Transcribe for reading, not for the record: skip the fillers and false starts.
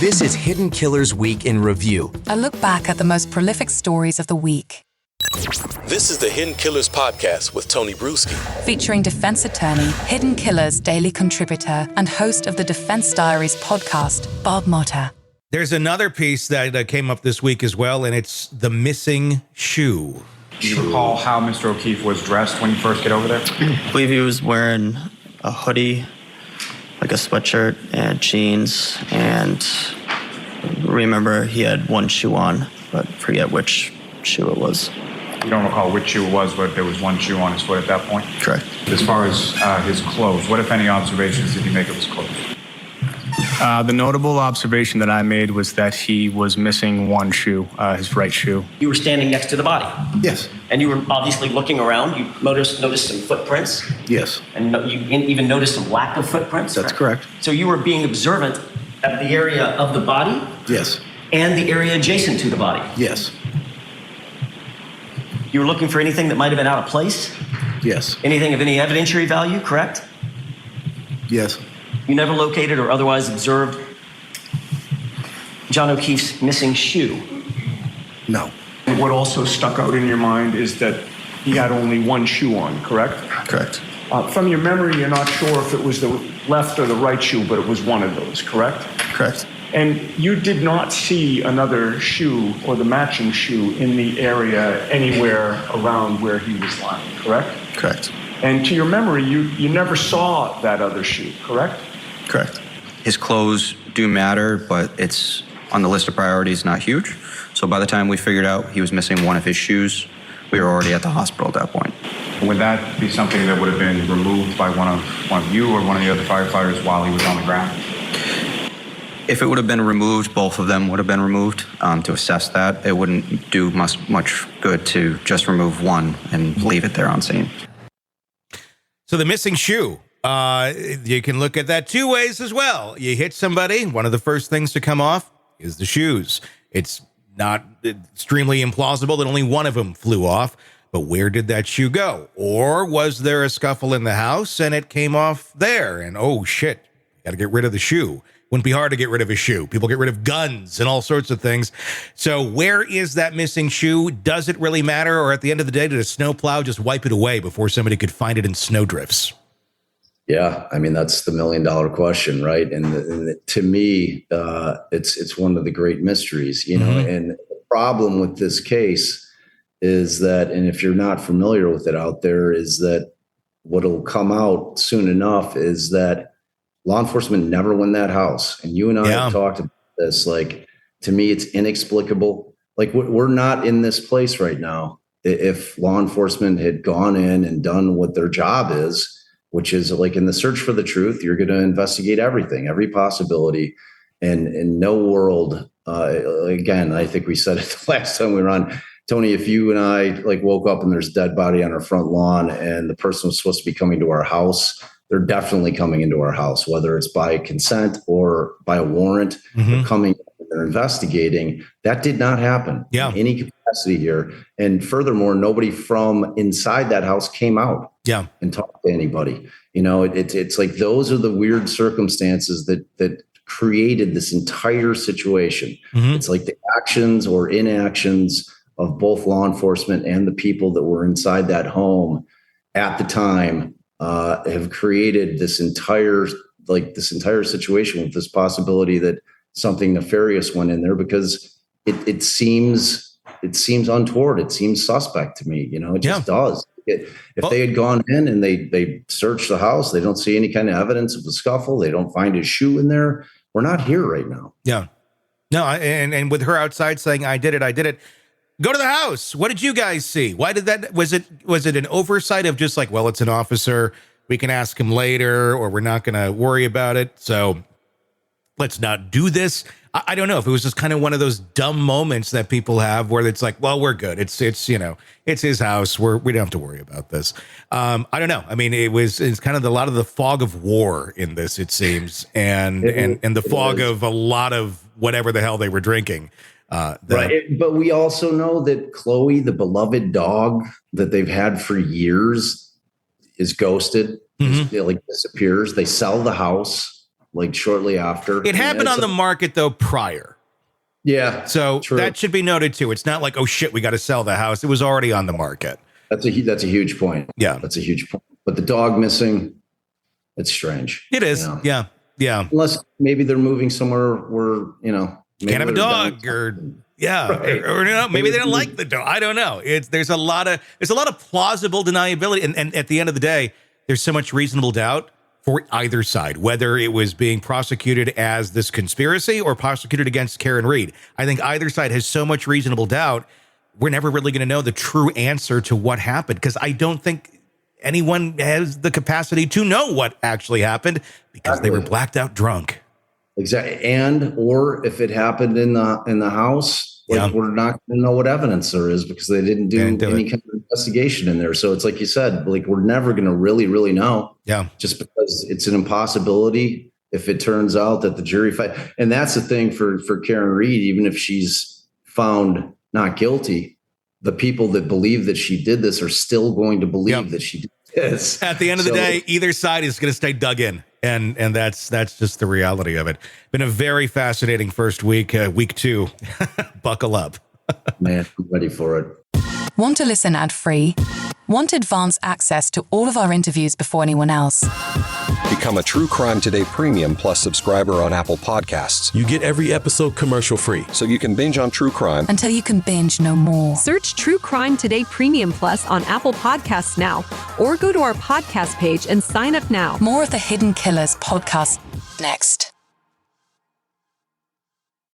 This is Hidden Killers Week in Review. A look back at the most prolific stories of the week. This is the Hidden Killers podcast with Tony Brueski. Featuring defense attorney, Hidden Killers daily contributor, and host of the Defense Diaries podcast, Bob Motta. There's another piece that came up this week as well, and it's the missing shoe. Do you recall how Mr. O'Keefe was dressed when you first get over there? I believe he was wearing a hoodie, like a sweatshirt and jeans, and remember he had one shoe on, but forget which shoe it was. You don't recall which shoe it was, but there was one shoe on his foot at that point? Correct. As far as his clothes, what, if any, observations did you make of his clothes? The notable observation that I made was that he was missing one shoe, his right shoe. You were standing next to the body. Yes. And you were obviously looking around. You noticed some footprints. Yes. And you even noticed some lack of footprints. That's correct. So you were being observant at the area of the body. Yes. And the area adjacent to the body. Yes. You were looking for anything that might have been out of place. Yes. Anything of any evidentiary value, correct? Yes. You never located or otherwise observed John O'Keefe's missing shoe. No. What also stuck out in your mind is that he had only one shoe on, correct? Correct. From your memory, you're not sure if it was the left or the right shoe, but it was one of those, correct? Correct. And you did not see another shoe or the matching shoe in the area anywhere around where he was lying, correct? Correct. And to your memory, you never saw that other shoe, correct? Correct. His clothes do matter, but it's on the list of priorities, not huge. So by the time we figured out he was missing one of his shoes, we were already at the hospital at that point. Would that be something that would have been removed by one of you or one of the other firefighters while he was on the ground? If it would have been removed, both of them would have been removed to assess that. It wouldn't do much good to just remove one and leave it there on scene. So the missing shoe. You can look at that two ways as well. You hit somebody, one of the first things to come off is the shoes. It's not extremely implausible that only one of them flew off, but where did that shoe go? Or was there a scuffle in the house and it came off there? And oh shit, got to get rid of the shoe. Wouldn't be hard to get rid of a shoe. People get rid of guns and all sorts of things. So where is that missing shoe? Does it really matter? Or at the end of the day, did a snowplow just wipe it away before somebody could find it in snowdrifts? Yeah, I mean, that's the $1 million question, right? And to me, it's one of the great mysteries, you know. Mm-hmm. And the problem with this case is that, and if you're not familiar with it out there, is that what'll come out soon enough is that law enforcement never went in that house. And you and I have talked about this. Like, to me, it's inexplicable. Like, we're not in this place right now. If law enforcement had gone in and done what their job is, which is like in the search for the truth, you're going to investigate everything, every possibility. And in no world, again, I think we said it the last time we were on, Tony, if you and I like woke up and there's a dead body on our front lawn and the person was supposed to be coming to our house, they're definitely coming into our house, whether it's by consent or by a warrant. Mm-hmm. They're coming, they're investigating. That did not happen in any capacity here. And furthermore, nobody from inside that house came out and talked to anybody. You know, it's like those are the weird circumstances that created this entire situation. Mm-hmm. It's like the actions or inactions of both law enforcement and the people that were inside that home at the time have created this entire situation with this possibility that something nefarious went in there, because it seems untoward. It seems suspect to me. You know, it just does. If they had gone in and they searched the house, they don't see any kind of evidence of a scuffle. They don't find his shoe in there. We're not here right now. Yeah. No. And with her outside saying, I did it. Go to the house. What did you guys see? Why did that? Was it an oversight of just like, well, it's an officer. We can ask him later, or we're not going to worry about it. So let's not do this. I don't know if it was just kind of one of those dumb moments that people have where it's like, well, we're good. It's his house. We don't have to worry about this. I don't know. I mean, it's kind of a lot of the fog of war in this, it seems, and the fog of a lot of whatever the hell they were drinking. Right. But we also know that Chloe, the beloved dog that they've had for years, is ghosted, disappears. They sell the house. like shortly after. It happened on the market though prior. Yeah. So true. that should be noted too. It's not like, oh shit, we got to sell the house. It was already on the market. That's a huge point. Yeah. That's a huge point. But the dog missing, it's strange. It is. Yeah. Unless maybe they're moving somewhere where, can't have a dog or Right. or maybe they don't like the dog. I don't know. There's a lot of plausible deniability. And at the end of the day, there's so much reasonable doubt for either side, whether it was being prosecuted as this conspiracy or prosecuted against Karen Reed. I think either side has so much reasonable doubt. We're never really going to know the true answer to what happened, because I don't think anyone has the capacity to know what actually happened because they were blacked out drunk. Exactly. Or if it happened in the house, we're not going to know what evidence there is because they didn't do any kind of investigation in there. So it's like you said, like we're never going to really, really know. Yeah. Just because it's an impossibility if it turns out that the jury fight. And that's the thing for Karen Reed, even if she's found not guilty, the people that believe that she did this are still going to believe that she did this. At the end of the day, either side is going to stay dug in. And that's just the reality of it. Been a very fascinating first week, week 2. Buckle up. Man, I'm ready for it. Want to listen ad-free? Want advanced access to all of our interviews before anyone else? Become a True Crime Today Premium Plus subscriber on Apple Podcasts. You get every episode commercial-free. So you can binge on true crime until you can binge no more. Search True Crime Today Premium Plus on Apple Podcasts now, or go to our podcast page and sign up now. More of the Hidden Killers podcast next.